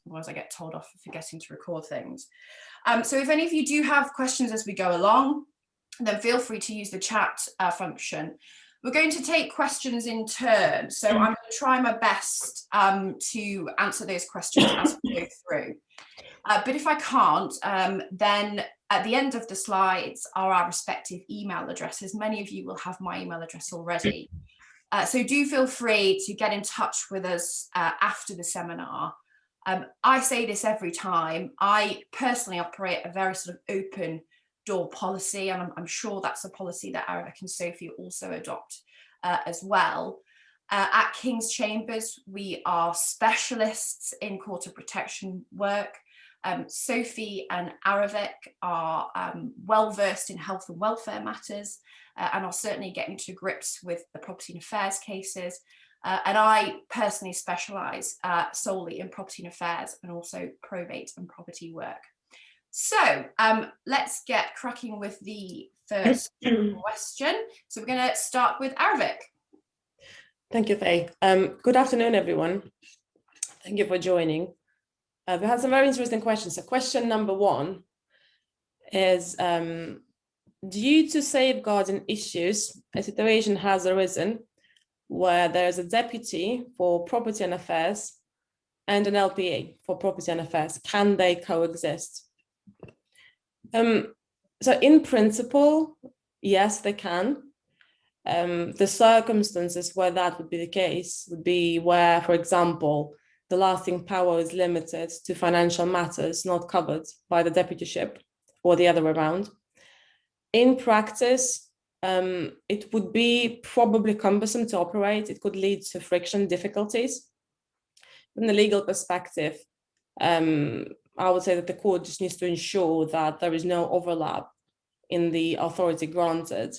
otherwise I get told off for forgetting to record things. So if any of you do have questions as we go along, then feel free to use the chat function. We're going to take questions in turn, so I'm going to try my best to answer those questions as we go through. But if I can't, then at the end of the slides are our respective email addresses. Many of you will have my email address already. So do feel free to get in touch with us after the seminar. I say this every time. I personally operate a very sort of open door policy, and I'm sure that's a policy that Aravic and Sophie also adopt as well. At King's Chambers, we are specialists in court of protection work. Sophie and Aravic are well versed in health and welfare matters and are certainly getting to grips with the property and affairs cases. And I personally specialise solely in property and affairs and also probate and property work. So let's get cracking with the first question. So we're going to start with Aravic. Thank you, Faye. Good afternoon, everyone. Thank you for joining. We had some very interesting questions. So question number one is, due to safeguarding issues, a situation has arisen where there is a deputy for property and affairs and an LPA for property and affairs. Can they coexist? So in principle, yes, they can. The circumstances where that would be the case would be where, for example, the lasting power is limited to financial matters not covered by the deputyship, or the other way around. In practice, it would be probably cumbersome to operate. It could lead to friction, difficulties. From the legal perspective, I would say that the court just needs to ensure that there is no overlap in the authority granted.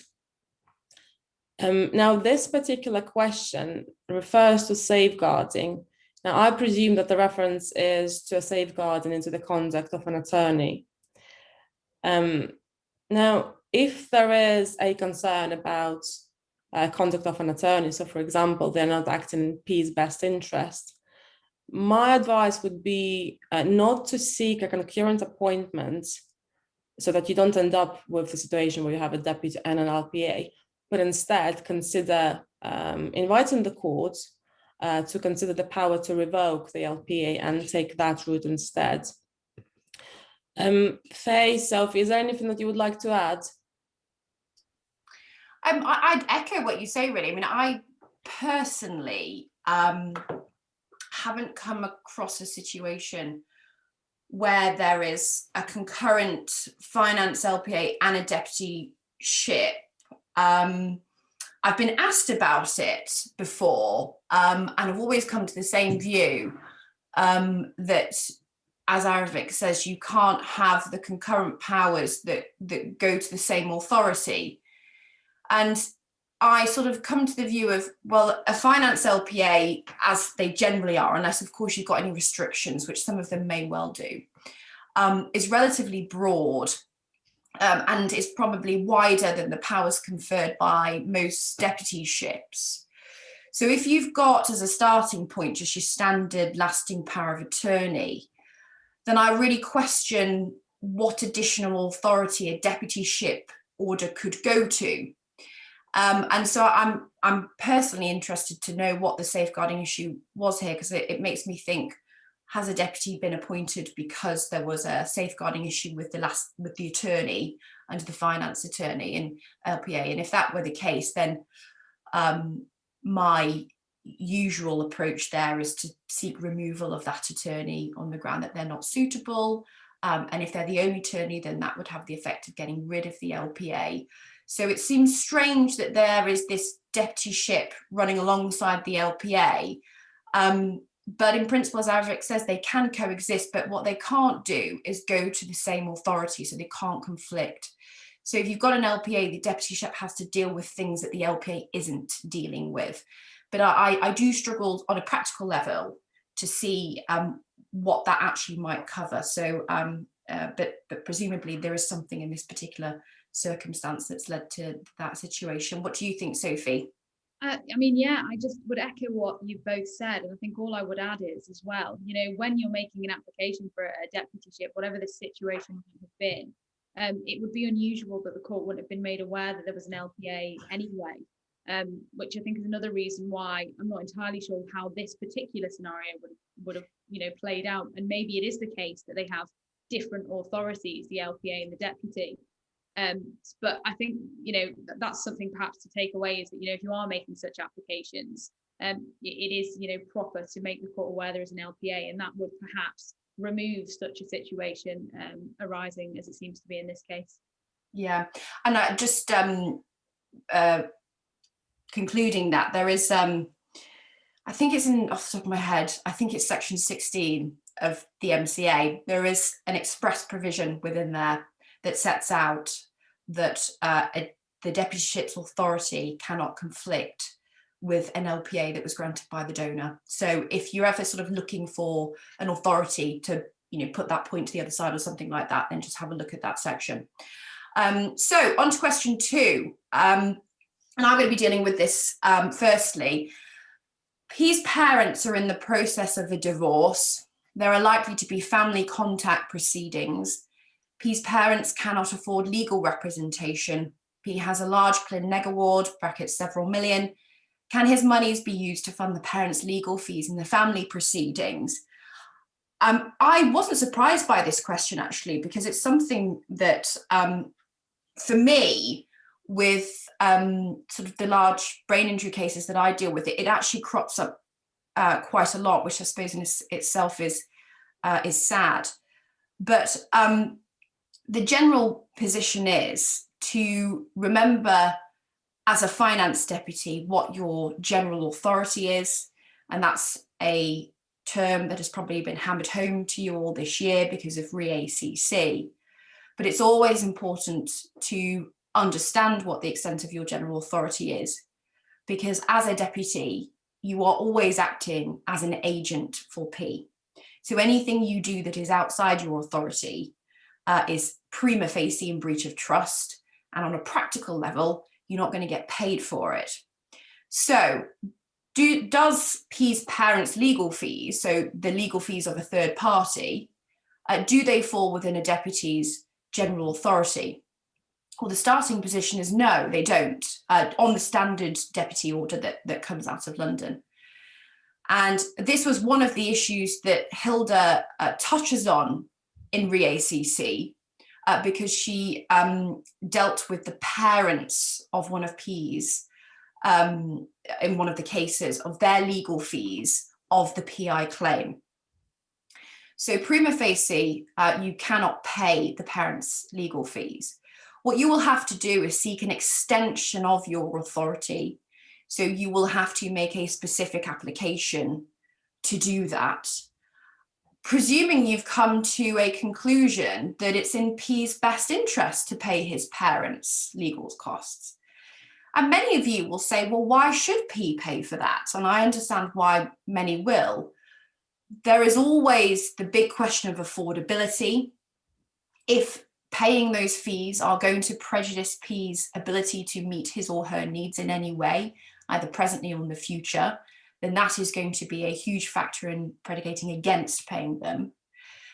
Now, this particular question refers to safeguarding. Now, I presume that the reference is to a safeguarding into the conduct of an attorney. Now, if there is a concern about conduct of an attorney, so for example, they're not acting in P's best interest, my advice would be not to seek a concurrent appointment so that you don't end up with the situation where you have a deputy and an LPA, but instead consider inviting the court to consider the power to revoke the LPA and take that route instead. Faye, Sophie, is there anything that you would like to add? I'd echo what you say, really. I mean, I personally haven't come across a situation where there is a concurrent finance LPA and a deputyship. I've been asked about it before, and I've always come to the same view, that, as Aravic says, you can't have the concurrent powers that go to the same authority. And I sort of come to the view of, well, a finance LPA, as they generally are, unless of course you've got any restrictions, which some of them may well do, is relatively broad. And is probably wider than the powers conferred by most deputyships. So if you've got as a starting point just your standard lasting power of attorney, then I really question what additional authority a deputyship order could go to. And so I'm personally interested to know what the safeguarding issue was here, because it makes me think, has a deputy been appointed because there was a safeguarding issue with the attorney and the finance attorney in LPA? And if that were the case, then my usual approach there is to seek removal of that attorney on the ground that they're not suitable. And if they're the only attorney, then that would have the effect of getting rid of the LPA. So it seems strange that there is this deputyship running alongside the LPA. But in principle, as Aravic says, they can coexist, but what they can't do is go to the same authority, so they can't conflict. So if you've got an LPA, the deputyship has to deal with things that the LPA isn't dealing with. But I do struggle on a practical level to see what that actually might cover. So, but presumably there is something in this particular circumstance that's led to that situation. What do you think, Sophie? I mean, yeah, I just would echo what you've both said. And I think all I would add is as well, you know, when you're making an application for a deputyship, whatever the situation might have been, it would be unusual that the court wouldn't have been made aware that there was an LPA anyway, which I think is another reason why I'm not entirely sure how this particular scenario would have, you know, played out. And maybe it is the case that they have different authorities, the LPA and the deputy. But I think, you know, that's something perhaps to take away, is that, you know, if you are making such applications, it is, you know, proper to make the court aware there is an LPA, and that would perhaps remove such a situation arising as it seems to be in this case. Yeah, and I just concluding that there is, I think it's off the top of my head, I think it's section 16 of the MCA. There is an express provision within there that sets out that the deputyship's authority cannot conflict with an LPA that was granted by the donor. So if you're ever sort of looking for an authority to, you know, put that point to the other side or something like that, then just have a look at that section. So on to question 2, and I'm going to be dealing with this. Firstly, P's parents are in the process of a divorce. There are likely to be family contact proceedings. P's parents cannot afford legal representation. P has a large clinic award, brackets several million. Can his monies be used to fund the parents' legal fees in the family proceedings? I wasn't surprised by this question, actually, because it's something that, for me, with sort of the large brain injury cases that I deal with, it actually crops up quite a lot, which I suppose in itself is sad. But the general position is to remember, as a finance deputy, what your general authority is, and that's a term that has probably been hammered home to you all this year because of re-ACC. But it's always important to understand what the extent of your general authority is, because as a deputy, you are always acting as an agent for P. So anything you do that is outside your authority is prima facie in breach of trust, and on a practical level, you're not going to get paid for it. So does P's parents' legal fees, so the legal fees of a third party, do they fall within a deputy's general authority? Well, the starting position is no, they don't, on the standard deputy order that comes out of London. And this was one of the issues that Hilda touches on in re-ACC, because she dealt with the parents of one of P's in one of the cases of their legal fees of the PI claim. So prima facie, you cannot pay the parents' legal fees. What you will have to do is seek an extension of your authority. So you will have to make a specific application to do that, presuming you've come to a conclusion that it's in P's best interest to pay his parents' legal costs. And many of you will say, well, why should P pay for that? And I understand why many will. There is always the big question of affordability. If paying those fees are going to prejudice P's ability to meet his or her needs in any way, either presently or in the future, then that is going to be a huge factor in predicating against paying them.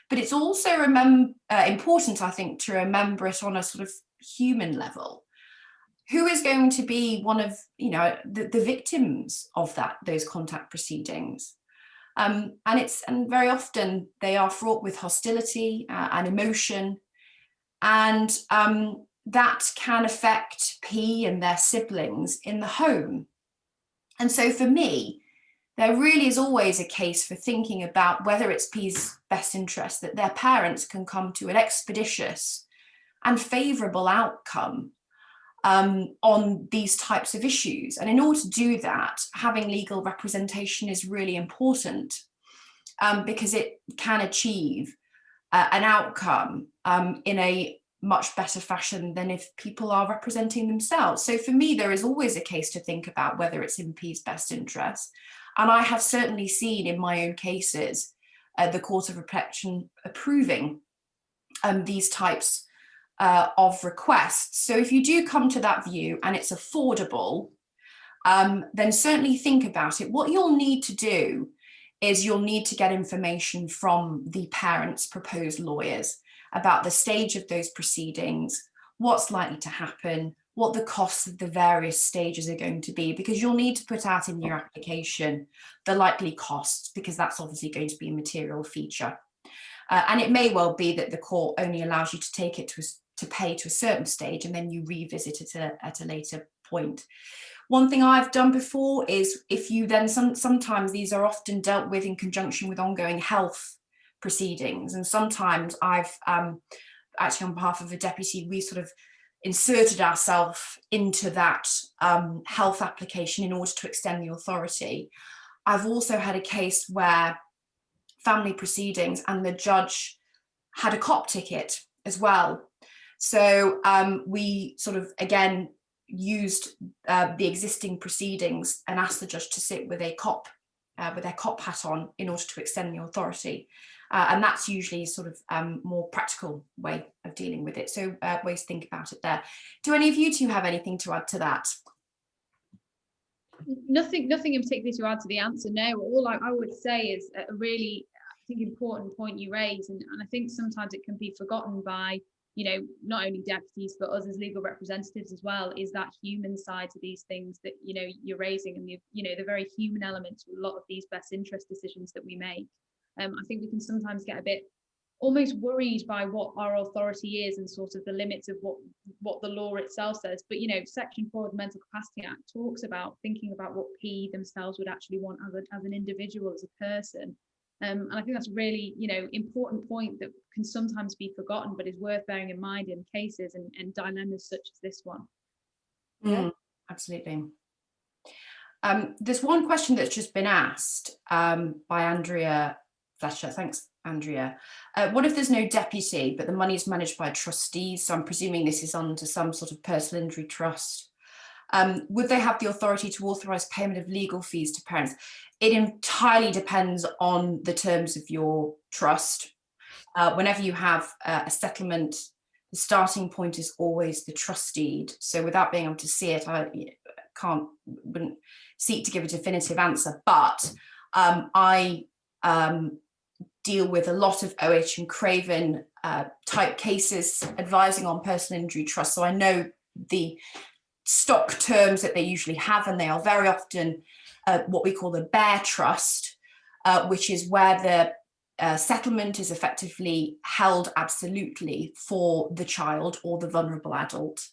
But it's also important, I think, to remember it on a sort of human level. Who is going to be one of, you know, the victims of those contact proceedings? And very often they are fraught with hostility and emotion, and that can affect P and their siblings in the home. And so for me, there really is always a case for thinking about whether it's P's best interest that their parents can come to an expeditious and favourable outcome on these types of issues. And in order to do that, having legal representation is really important, because it can achieve an outcome in a much better fashion than if people are representing themselves. So for me, there is always a case to think about whether it's in P's best interest. And I have certainly seen in my own cases the Court of Protection approving these types of requests. So if you do come to that view and it's affordable, then certainly think about it. What you'll need to do is you'll need to get information from the parents' proposed lawyers about the stage of those proceedings, what's likely to happen, what the costs of the various stages are going to be, because you'll need to put out in your application the likely costs, because that's obviously going to be a material feature. And it may well be that the court only allows you to take it to pay to a certain stage, and then you revisit it at a later point. One thing I've done before is, if you then sometimes these are often dealt with in conjunction with ongoing health proceedings, and sometimes I've actually, on behalf of a deputy, we sort of inserted ourselves into that health application in order to extend the authority. I've also had a case where family proceedings and the judge had a COP ticket as well. So we sort of, again, used the existing proceedings and asked the judge to sit with a COP, with their COP hat on, in order to extend the authority. And that's usually sort of more practical way of dealing with it. So ways to think about it there. Do any of you two have anything to add to that? Nothing in particular to add to the answer. No, all I would say is a really, I think, important point you raise, and I think sometimes it can be forgotten by, you know, not only deputies but us as legal representatives as well, is that human side to these things that, you know, you're raising, and the very human element to a lot of these best interest decisions that we make. I think we can sometimes get a bit almost worried by what our authority is and sort of the limits of what the law itself says. But, you know, Section 4 of the Mental Capacity Act talks about thinking about what PE themselves would actually want as an individual, as a person. And I think that's a really, you know, important point that can sometimes be forgotten, but is worth bearing in mind in cases and dilemmas such as this one. Absolutely. There's one question that's just been asked by Andrea Fletcher. Thanks, Andrea. What if there's no deputy, but the money is managed by trustees? So I'm presuming this is under some sort of personal injury trust. Would they have the authority to authorise payment of legal fees to parents? It entirely depends on the terms of your trust. Whenever you have a settlement, the starting point is always the trust deed. So without being able to see it, I wouldn't seek to give a definitive answer. But I deal with a lot of OH and Craven type cases advising on personal injury trust. So I know the stock terms that they usually have, and they are very often what we call the bare trust, which is where the settlement is effectively held absolutely for the child or the vulnerable adult.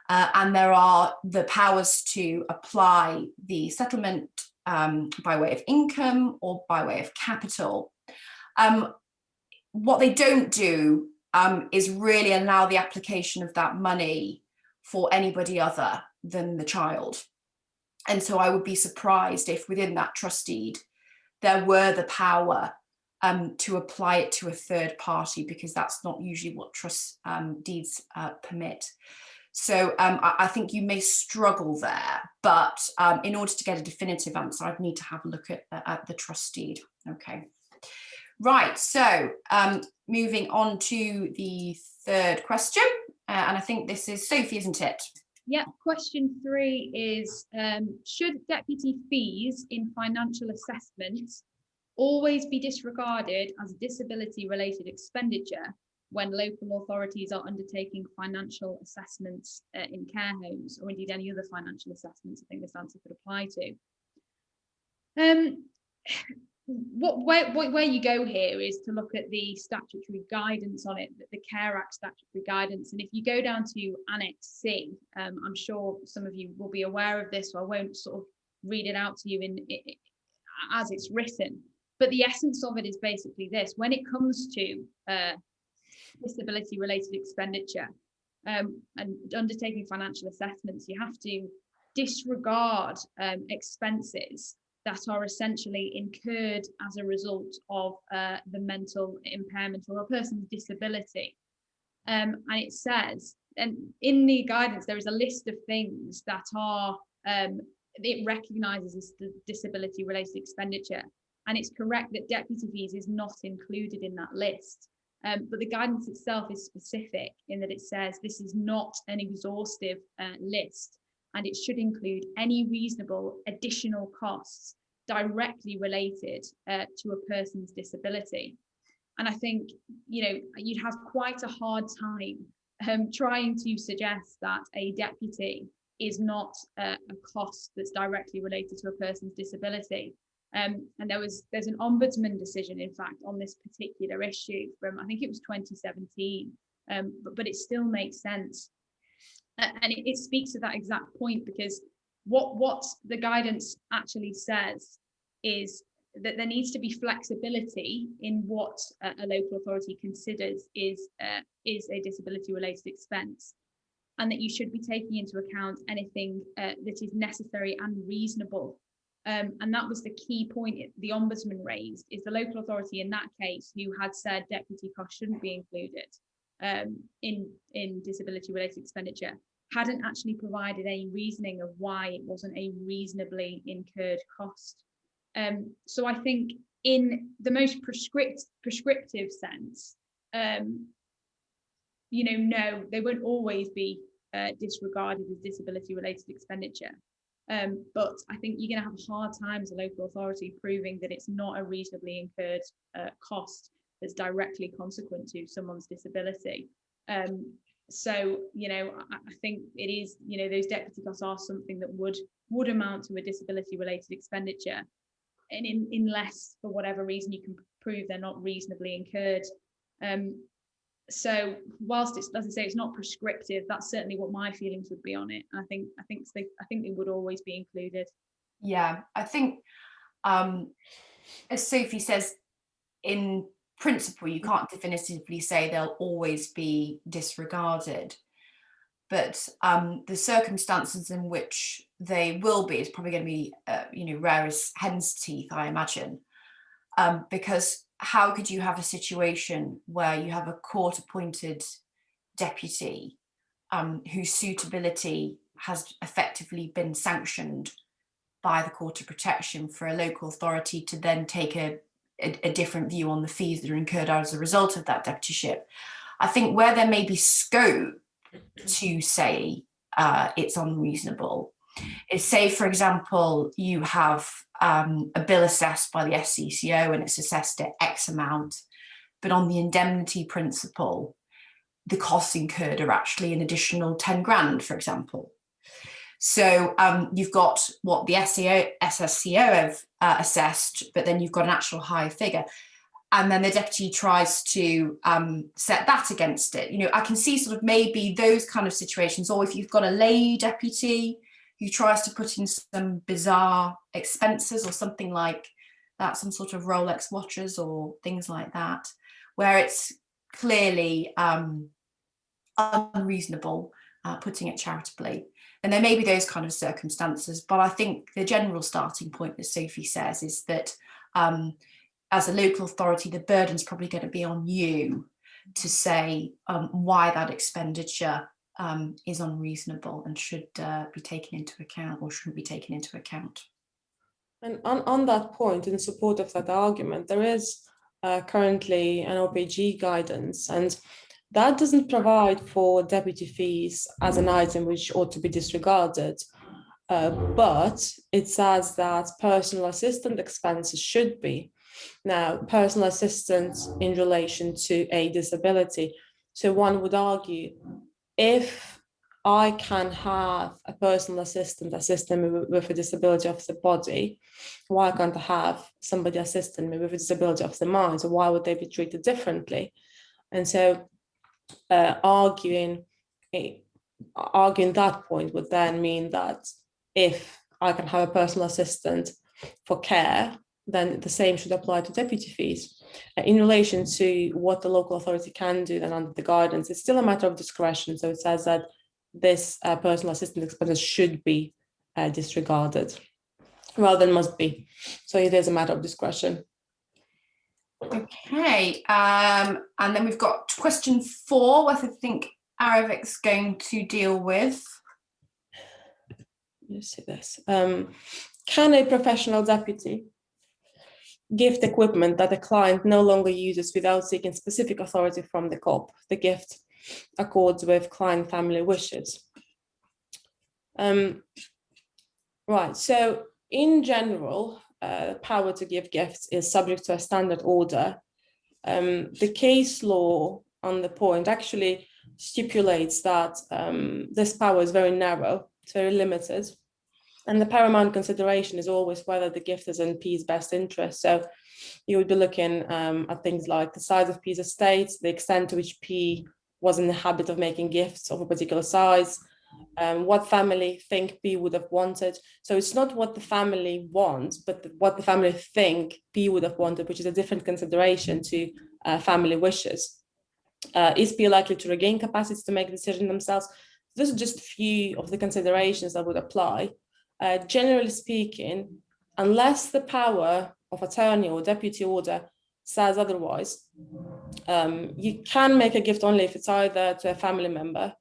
And there are the powers to apply the settlement by way of income or by way of capital. What they don't do is really allow the application of that money for anybody other than the child. And so I would be surprised if within that trust deed there were the power to apply it to a third party, because that's not usually what trust deeds permit. So I think you may struggle there, but in order to get a definitive answer, I'd need to have a look at the trust deed. Okay. Right, so moving on to the third question, and I think this is Sophie, isn't it? Yeah, question 3 is, should deputy fees in financial assessments always be disregarded as disability-related expenditure when local authorities are undertaking financial assessments in care homes, or indeed any other financial assessments? I think this answer could apply to. Where you go here is to look at the statutory guidance on it, the Care Act statutory guidance. And if you go down to Annex C, I'm sure some of you will be aware of this, so I won't sort of read it out to you as it's written. But the essence of it is basically this: when it comes to disability-related expenditure and undertaking financial assessments, you have to disregard expenses that are essentially incurred as a result of the mental impairment or a person's disability. And it says, and in the guidance, there is a list of things that are, it recognises as the disability-related expenditure. And it's correct that deputy fees is not included in that list. But the guidance itself is specific in that it says this is not an exhaustive list. and it should include any reasonable additional costs directly related to a person's disability. And I think, you'd have quite a hard time trying to suggest that a deputy is not a cost that's directly related to a person's disability. And there's an ombudsman decision, in fact, on this particular issue from, I think it was 2017, but it still makes sense. And it speaks to that exact point, because what the guidance actually says is that there needs to be flexibility in what a local authority considers is a disability related expense, and that you should be taking into account anything that is necessary and reasonable. And that was the key point the ombudsman raised, is the local authority in that case who had said deputy costs shouldn't be included in disability related expenditure hadn't actually provided any reasoning of why it wasn't a reasonably incurred cost. So I think in the most prescriptive sense, no, they won't always be disregarded as disability related expenditure. But I think you're going to have a hard time as a local authority proving that it's not a reasonably incurred cost that's directly consequent to someone's disability. So, I think it is, those deputy costs are something that would amount to a disability related expenditure. And unless, for whatever reason, you can prove they're not reasonably incurred. So whilst it's, as I say, it's not prescriptive, that's certainly what my feelings would be on it. I think they would always be included. Yeah, I think, as Sophie says, in principle, you can't definitively say they'll always be disregarded, but the circumstances in which they will be is probably going to be, rare as hen's teeth, I imagine, because how could you have a situation where you have a court-appointed deputy whose suitability has effectively been sanctioned by the Court of Protection for a local authority to then take a different view on the fees that are incurred as a result of that deputyship? I think where there may be scope to say it's unreasonable is, say, for example, you have a bill assessed by the SCCO and it's assessed at X amount, but on the indemnity principle, the costs incurred are actually an additional 10 grand, for example. So you've got what the SSCO have assessed, but then you've got an actual high figure. And then the deputy tries to set that against it. I can see sort of maybe those kind of situations, or if you've got a lay deputy who tries to put in some bizarre expenses or something like that, some sort of Rolex watches or things like that, where it's clearly unreasonable, putting it charitably. And there may be those kind of circumstances, but I think the general starting point, as Sophie says, is that as a local authority, the burden's probably going to be on you to say why that expenditure is unreasonable and should be taken into account or shouldn't be taken into account. And on that point, in support of that argument, there is currently an OPG guidance, and that doesn't provide for deputy fees as an item which ought to be disregarded, but it says that personal assistant expenses should be. Now, personal assistance in relation to a disability. So one would argue, if I can have a personal assistant assisting me with a disability of the body, why can't I have somebody assisting me with a disability of the mind? So why would they be treated differently? And so arguing that point would then mean that if I can have a personal assistant for care, then the same should apply to deputy fees. In relation to what the local authority can do then under the guidance, it's still a matter of discretion. So it says that this personal assistant expenses should be disregarded rather than must be. So it is a matter of discretion. Okay, and then we've got question 4, what I think Aravik's going to deal with. Let's see this. Can a professional deputy gift equipment that a client no longer uses without seeking specific authority from the COP? The gift accords with client family wishes. Right, so in general, power to give gifts is subject to a standard order. The case law on the point actually stipulates that this power is very narrow, it's very limited. And the paramount consideration is always whether the gift is in P's best interest. So you would be looking at things like the size of P's estate, the extent to which P was in the habit of making gifts of a particular size, what family think P would have wanted. So it's not what the family wants, but what the family think P would have wanted, which is a different consideration to family wishes. Is P likely to regain capacity to make a decision themselves? These are just a few of the considerations that would apply. Generally speaking, unless the power of attorney or deputy order says otherwise, you can make a gift only if it's either to a family member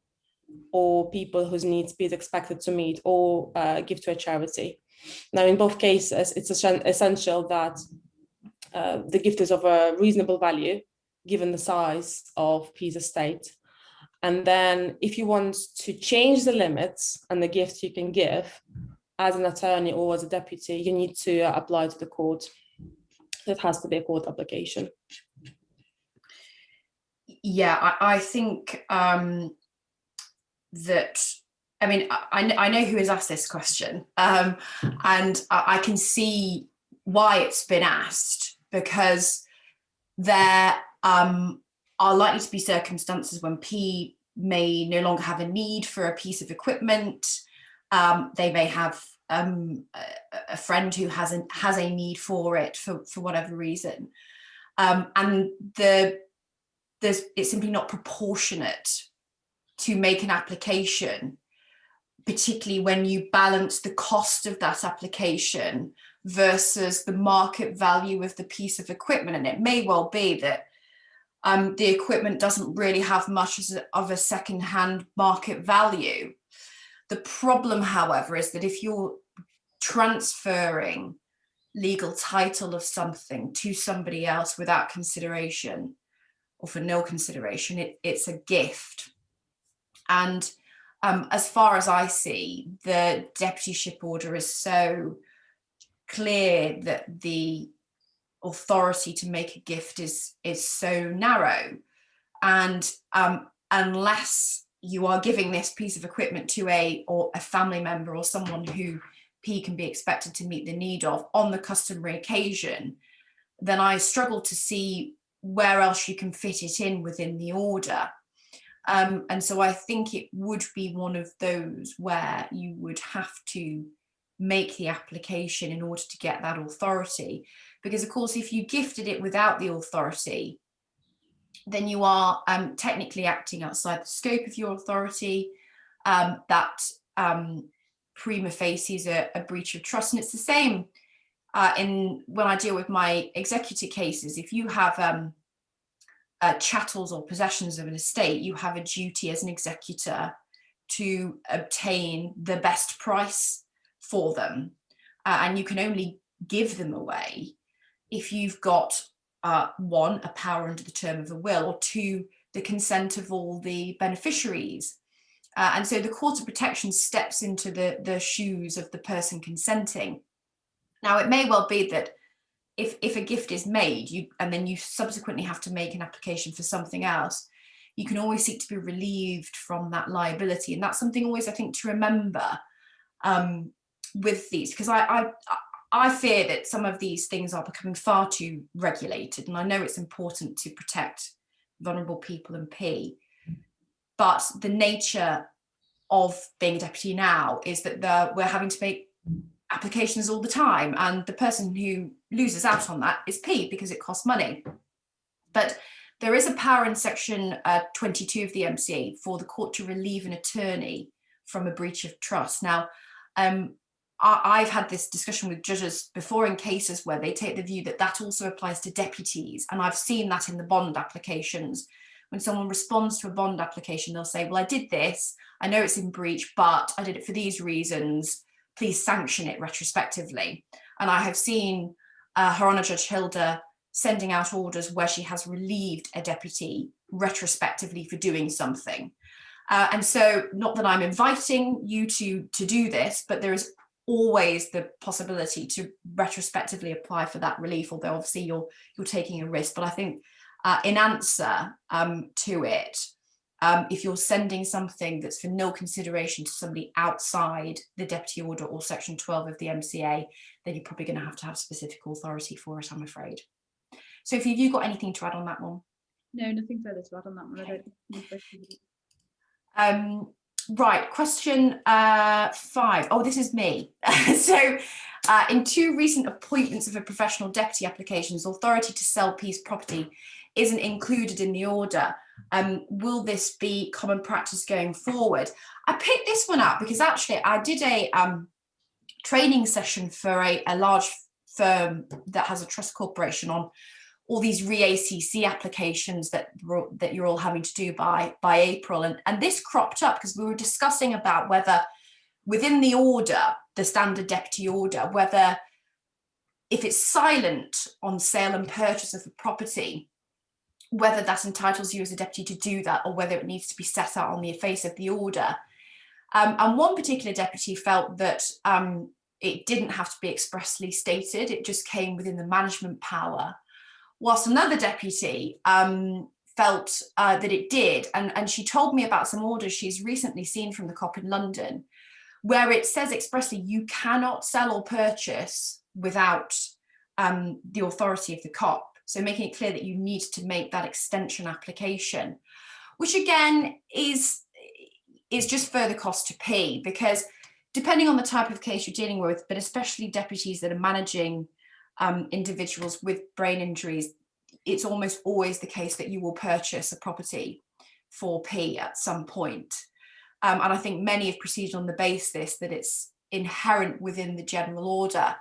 or people whose needs P is expected to meet, or give to a charity. Now, in both cases, it's essential that the gift is of a reasonable value given the size of P's estate. And then if you want to change the limits and the gift you can give as an attorney or as a deputy, you need to apply to the court. It has to be a court application. Yeah, I think that, I mean, I know who has asked this question, and I can see why it's been asked, because there are likely to be circumstances when P may no longer have a need for a piece of equipment. They may have a friend who has a need for it for whatever reason, and it's simply not proportionate to make an application, particularly when you balance the cost of that application versus the market value of the piece of equipment. And it may well be that the equipment doesn't really have much of a second-hand market value. The problem, however, is that if you're transferring legal title of something to somebody else without consideration, or for no consideration, it's a gift. And as far as I see, the deputyship order is so clear that the authority to make a gift is so narrow. And unless you are giving this piece of equipment to a family member or someone who P can be expected to meet the need of on the customary occasion, then I struggle to see where else you can fit it in within the order. And so I think it would be one of those where you would have to make the application in order to get that authority. Because of course, if you gifted it without the authority, then you are technically acting outside the scope of your authority. That prima facie is a breach of trust. And it's the same when I deal with my executor cases. If you have chattels or possessions of an estate, you have a duty as an executor to obtain the best price for them, and you can only give them away if you've got one, a power under the term of a will, or two, the consent of all the beneficiaries. And so the Court of Protection steps into the shoes of the person consenting. Now, it may well be that if a gift is made, and then you subsequently have to make an application for something else, you can always seek to be relieved from that liability. And that's something always, I think, to remember with these, because I fear that some of these things are becoming far too regulated. And I know it's important to protect vulnerable people and P, but the nature of being a deputy now is that we're having to make applications all the time, and the person who loses out on that is P, because it costs money. But there is a power in section 22 of the MCA for the court to relieve an attorney from a breach of trust. Now, I've had this discussion with judges before in cases where they take the view that that also applies to deputies, and I've seen that in the bond applications. When someone responds to a bond application, they'll say, well, I did this, I know it's in breach, but I did it for these reasons, please sanction it retrospectively. And I have seen Her Honour Judge Hilda sending out orders where she has relieved a deputy retrospectively for doing something. And so, not that I'm inviting you to do this, but there is always the possibility to retrospectively apply for that relief, although obviously you're taking a risk. But I think in answer to it, if you're sending something that's for nil consideration to somebody outside the deputy order or section 12 of the MCA, then you're probably going to have specific authority for it, I'm afraid. Sophie, have you got anything to add on that one? No, nothing further to add on that one. Okay. I don't. Right, question 5. Oh, this is me. So in 2 recent appointments of a professional deputy applications, authority to sell piece property isn't included in the order. Will this be common practice going forward? I picked this one up because actually I did a training session for a large firm that has a trust corporation on all these re-ACC applications that you're all having to do by April. And this cropped up because we were discussing about whether within the order, the standard deputy order, whether if it's silent on sale and purchase of a property, whether that entitles you as a deputy to do that or whether it needs to be set out on the face of the order. And one particular deputy felt that it didn't have to be expressly stated, it just came within the management power. Whilst another deputy felt that it did, and she told me about some orders she's recently seen from the COP in London, where it says expressly you cannot sell or purchase without the authority of the COP. So making it clear that you need to make that extension application, which again is just further cost to pay, because depending on the type of case you're dealing with, but especially deputies that are managing individuals with brain injuries, it's almost always the case that you will purchase a property for P at some point. And I think many have proceeded on the basis that it's inherent within the general order.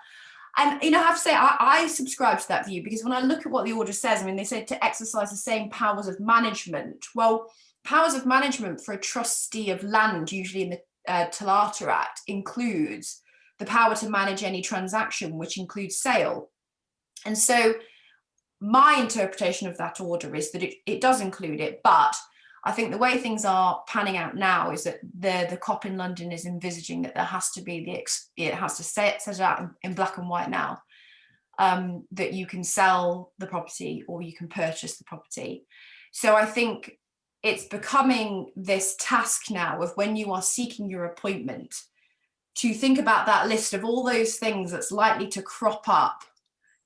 And, you know, I have to say, I subscribe to that view, because when I look at what the order says, I mean, they say to exercise the same powers of management. Well, powers of management for a trustee of land, usually in the Talata Act, includes the power to manage any transaction, which includes sale. And so my interpretation of that order is that it does include it, but I think the way things are panning out now is that the COP in London is envisaging that there has to be it has to set it out in black and white now, that you can sell the property or you can purchase the property. So I think it's becoming this task now of when you are seeking your appointment to think about that list of all those things that's likely to crop up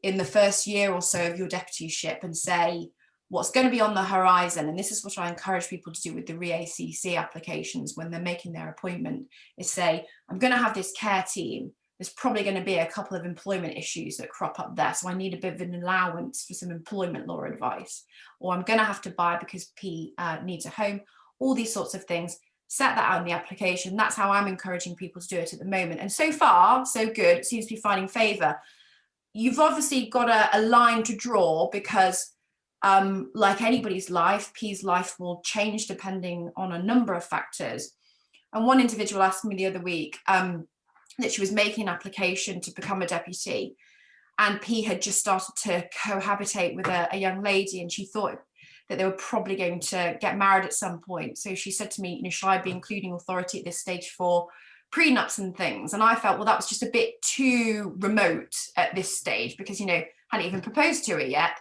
in the first year or so of your deputyship and say, what's going to be on the horizon? And this is what I encourage people to do with the re-ACC applications when they're making their appointment, is say, I'm going to have this care team. There's probably going to be a couple of employment issues that crop up there. So I need a bit of an allowance for some employment law advice, or I'm going to have to buy because P needs a home, all these sorts of things. Set that out in the application. That's how I'm encouraging people to do it at the moment. And so far, so good. It seems to be finding favour. You've obviously got a line to draw, because like anybody's life, P's life will change depending on a number of factors. And one individual asked me the other week that she was making an application to become a deputy, and P had just started to cohabitate with a young lady, and she thought that they were probably going to get married at some point. So she said to me, you know, should I be including authority at this stage for prenups and things? And I felt, well, that was just a bit too remote at this stage, because, you know, hadn't even proposed to her yet.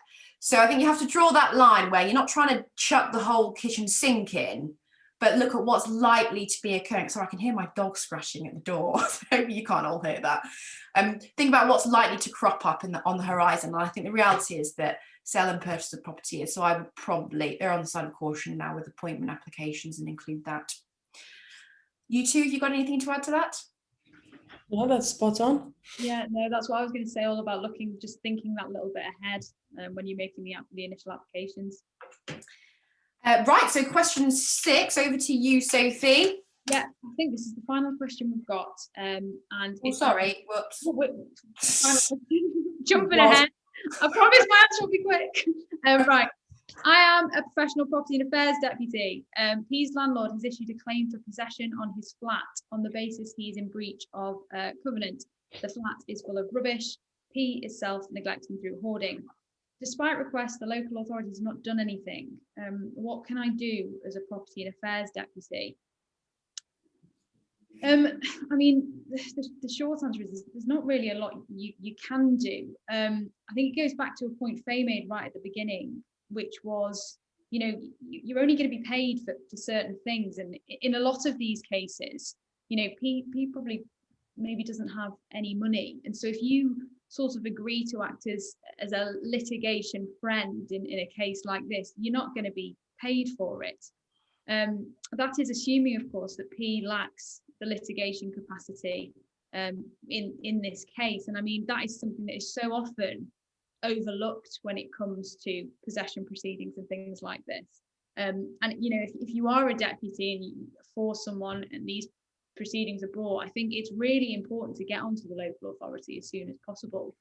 So I think you have to draw that line where you're not trying to chuck the whole kitchen sink in, but look at what's likely to be occurring. So I can hear my dog scratching at the door. So you can't all hear that. Think about what's likely to crop up on the horizon. And I think the reality is that sell and purchase of property is. So I would probably err on the side of caution now with appointment applications and include that. You two, have you got anything to add to that? No, that's spot on. Yeah, no, that's what I was going to say, all about just thinking that little bit ahead when you're making the initial applications. Right, so question 6, over to you, Sophie. Yeah, I think this is the final question we've got. And it's sorry, whoops. Jumping ahead. I promise my answer will be quick. Right. I am a professional property and affairs deputy. P's landlord has issued a claim for possession on his flat on the basis he is in breach of covenant. The flat is full of rubbish. P is self-neglecting through hoarding. despite requests, the local authority has not done anything. What can I do as a property and affairs deputy? I mean, the short answer is there's not really a lot you can do. I think it goes back to a point Faye made right at the beginning, which was, you know, you're only going to be paid for certain things. And in a lot of these cases, you know, P probably maybe doesn't have any money. And so if you sort of agree to act as a litigation friend in a case like this, you're not going to be paid for it. That is assuming, of course, that P lacks the litigation capacity in this case. And I mean, that is something that is so often overlooked when it comes to possession proceedings and things like this. And, you know, if you are a deputy and you force someone and these proceedings are brought, I think it's really important to get onto the local authority as soon as possible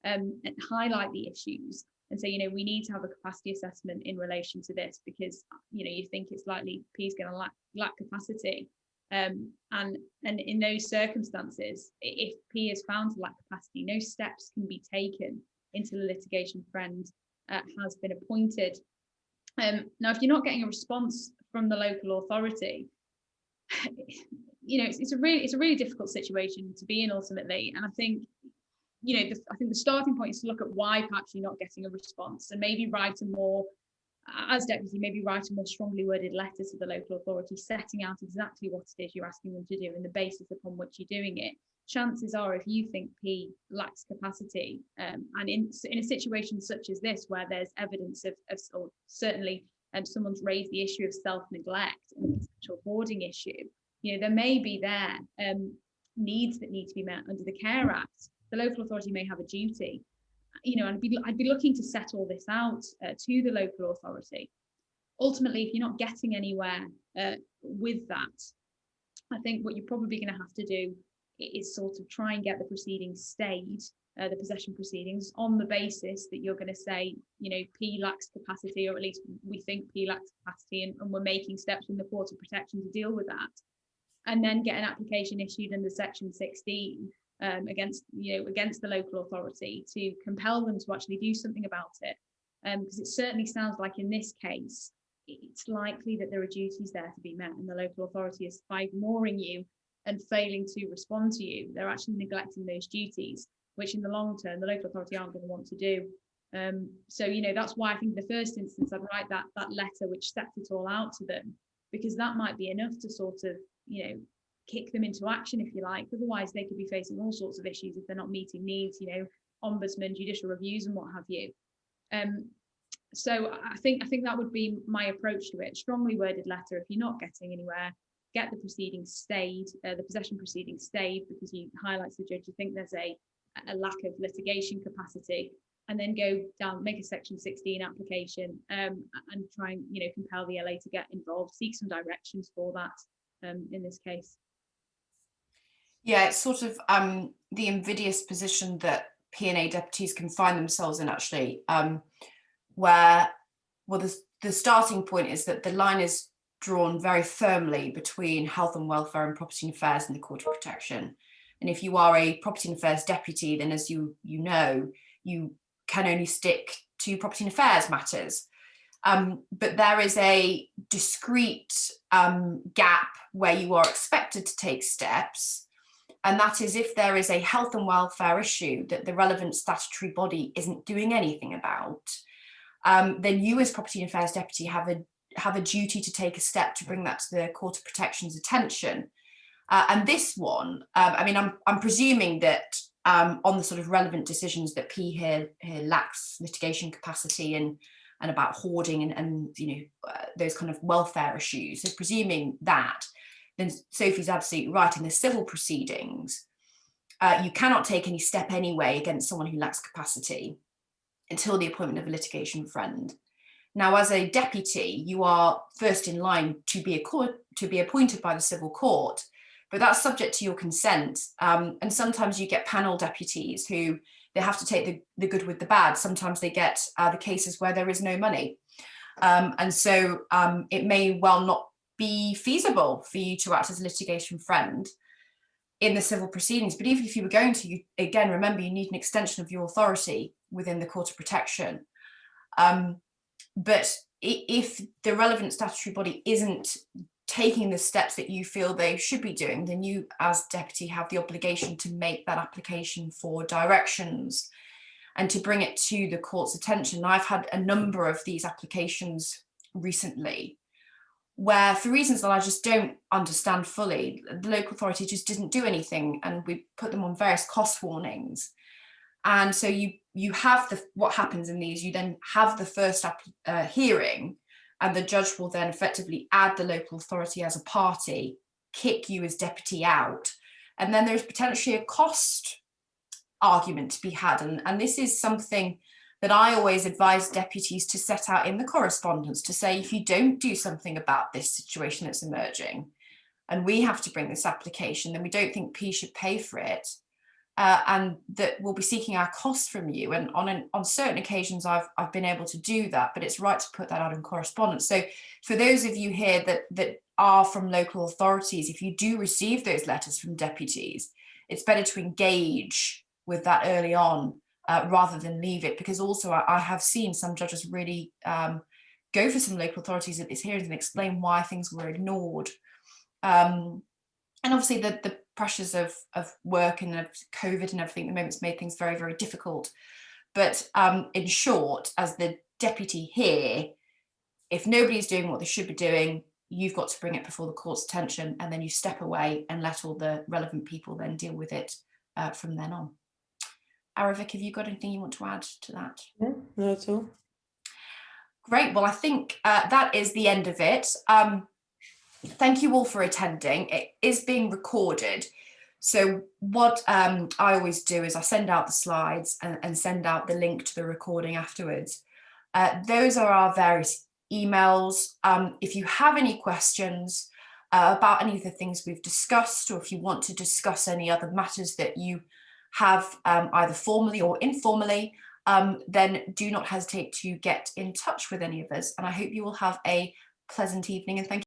and highlight the issues and say, you know, we need to have a capacity assessment in relation to this because, you know, you think it's likely P is going to lack capacity. And in those circumstances, if P is found to lack capacity, no steps can be taken until a litigation friend has been appointed. Now, if you're not getting a response from the local authority, you know, it's a really difficult situation to be in ultimately. And I think, you know, I think the starting point is to look at why perhaps you're not getting a response and maybe write a more, as deputy, maybe write a more strongly worded letter to the local authority setting out exactly what it is you're asking them to do and the basis upon which you're doing it. Chances are, if you think P lacks capacity, and in a situation such as this, where there's evidence of or certainly someone's raised the issue of self-neglect and the potential hoarding issue, you know, there may be needs that need to be met under the Care Act. The local authority may have a duty, you know, and I'd be looking to set all this out to the local authority. Ultimately, if you're not getting anywhere with that, I think what you're probably going to have to do is sort of try and get the proceedings stayed, the possession proceedings, on the basis that you're going to say, you know, P lacks capacity, or at least we think P lacks capacity, and we're making steps in the Court of Protection to deal with that, and then get an application issued under Section 16 against the local authority to compel them to actually do something about it, because it certainly sounds like in this case it's likely that there are duties there to be met, and the local authority is, by ignoring you and failing to respond to you, they're actually neglecting those duties, which in the long term the local authority aren't going to want to do. So, you know, that's why I think the first instance I'd write that letter which sets it all out to them, because that might be enough to sort of, you know, kick them into action, if you like. Otherwise they could be facing all sorts of issues if they're not meeting needs, you know, ombudsman, judicial reviews and what have you. So I think that would be my approach to it. Strongly worded letter. If you're not getting anywhere, get the proceedings stayed, the possession proceedings stayed, because you highlight to the judge you think there's a lack of litigation capacity, and then go down, make a Section 16 application, and try and, you know, compel the LA to get involved, seek some directions for that in this case. Yeah, it's sort of the invidious position that P&A deputies can find themselves in, actually, where, well, the starting point is that the line is drawn very firmly between health and welfare and property and affairs and the Court of Protection. And if you are a property and affairs deputy, then, as you know, you can only stick to property and affairs matters. But there is a discrete gap where you are expected to take steps, and that is if there is a health and welfare issue that the relevant statutory body isn't doing anything about, then you as property and affairs deputy have a duty to take a step to bring that to the Court of Protection's attention. And this one, I mean, I'm presuming that on the sort of relevant decisions that P here lacks litigation capacity and about hoarding and you know, those kind of welfare issues. So presuming that, then Sophie's absolutely right. In the civil proceedings, you cannot take any step anyway against someone who lacks capacity until the appointment of a litigation friend. Now, as a deputy, you are first in line to be appointed by the civil court, but that's subject to your consent. And sometimes you get panel deputies who they have to take the good with the bad. Sometimes they get the cases where there is no money. And so it may well not be feasible for you to act as a litigation friend in the civil proceedings. But even if you were going to, again, remember, you need an extension of your authority within the Court of Protection. But if the relevant statutory body isn't taking the steps that you feel they should be doing, then you as deputy have the obligation to make that application for directions and to bring it to the court's attention. I've had a number of these applications recently where, for reasons that I just don't understand fully, the local authority just didn't do anything, and we put them on various cost warnings. And so you have what happens in these, you then have the first hearing, and the judge will then effectively add the local authority as a party, kick you as deputy out, and then there's potentially a cost argument to be had. And this is something that I always advise deputies to set out in the correspondence, to say, if you don't do something about this situation that's emerging, and we have to bring this application, then we don't think P should pay for it. And that we'll be seeking our costs from you. And on certain occasions, I've been able to do that, but it's right to put that out in correspondence. So for those of you here that are from local authorities, if you do receive those letters from deputies, it's better to engage with that early on rather than leave it, because also I have seen some judges really go for some local authorities at these hearings and explain why things were ignored. And obviously the pressures of work and of COVID and everything at the moment's made things very, very difficult. But in short, as the deputy here, if nobody's doing what they should be doing, you've got to bring it before the court's attention, and then you step away and let all the relevant people then deal with it from then on. Aravik, have you got anything you want to add to that? No, not at all. Great. Well, I think that is the end of it. Thank you all for attending. It is being recorded. So what I always do is I send out the slides and send out the link to the recording afterwards. Those are our various emails. If you have any questions about any of the things we've discussed, or if you want to discuss any other matters that you have either formally or informally, then do not hesitate to get in touch with any of us. And I hope you will have a pleasant evening, and thank you.